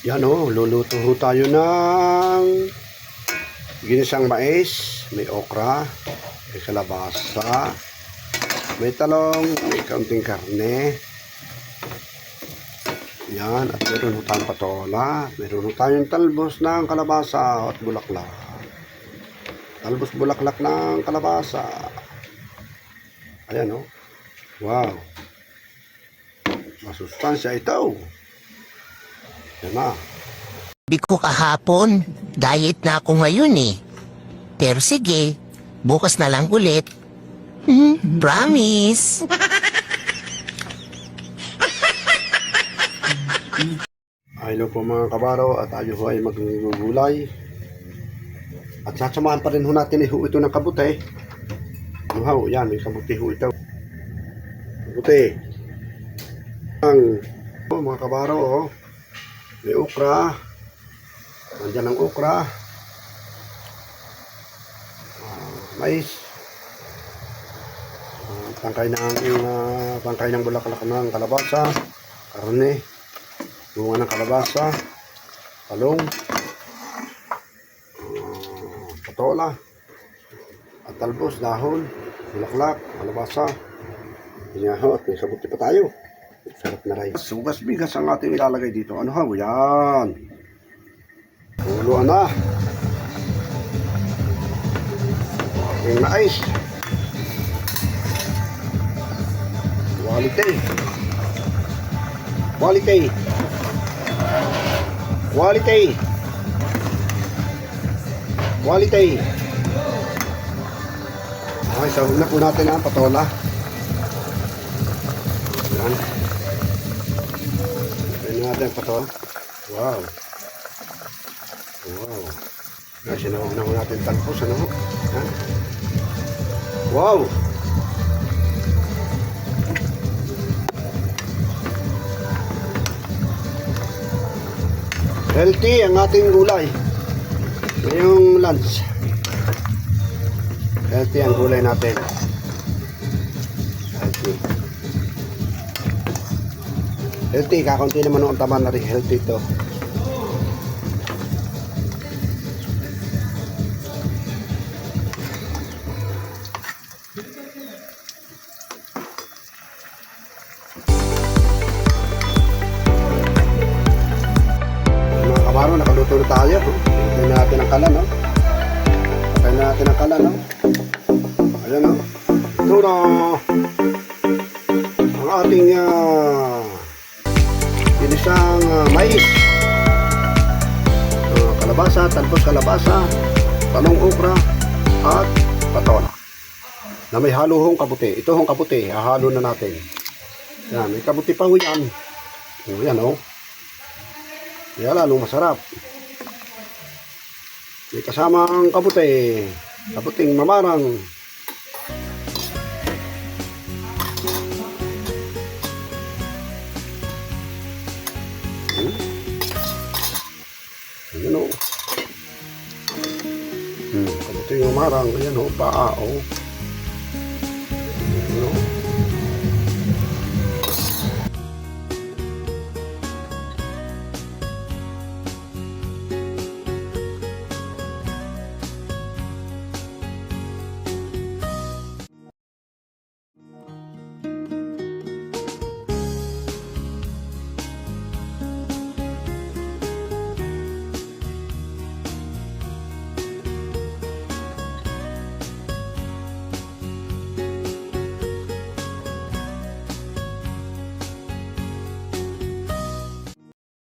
Yan o, luluto ho tayo ng ginisang mais, may okra, may kalabasa, may talong, may kaunting karne. Yan, at meron ho tayong patola, meron ho tayong talbos ng kalabasa at bulaklak. Talbos bulaklak ng kalabasa. Ayan o. Wow. Masustansya ito. Yan na. Sabi ko kahapon, diet na ako ngayon eh. Pero sige, bukas na lang ulit. Promise. Hello po mga kabaro, at tayo ho ay maggugulay. At sasamahan pa rin ho natin ito ng kabute. Ano ho, yan, may kabute ho ito. Kabute. Mga kabaro, oh. May okra. Nandiyan ang okra. Mais. Tangkay ng bulaklak ng kalabasa. Karne. Bunga ng kalabasa. Talong. Patola. At talbos, dahon. Bulaklak, kalabasa. Yan ho, at may kabuti pa tayo. Sarap na rin. Sugas bigas ang ating ilalagay dito. Ano ha? Yan. Huluan na. Ating mais. Quality. Quality. Quality. Quality. Okay, sahog na po natin ang patola. Yan. Natin pa to. Wow. Wow. Sinawag na natin talpos. Ano? Ha? Wow. Healthy ang ating gulay. Ngayong lunch. Healthy ang gulay natin. Healthy. Healthy, kakaunti naman ang tama na rin. Healthy ito. Mga kabaro, nakaluto na tayo. Patayin natin ang kalan, no? Patayin natin ang kalan, no? Ayan, no? Ito na ang ating ginisang mais, kalabasa, talbos kalabasa, talong okra, at patola na may halohong kabute. Ito hong kabute, hahalo na natin. Yan, may kabute pa ho yan. Yan o. Kaya lalong masarap. May kasamang kabute, kabuting mamarang. Ayan o. Kabuti yung marang. Ayan o. Paa o.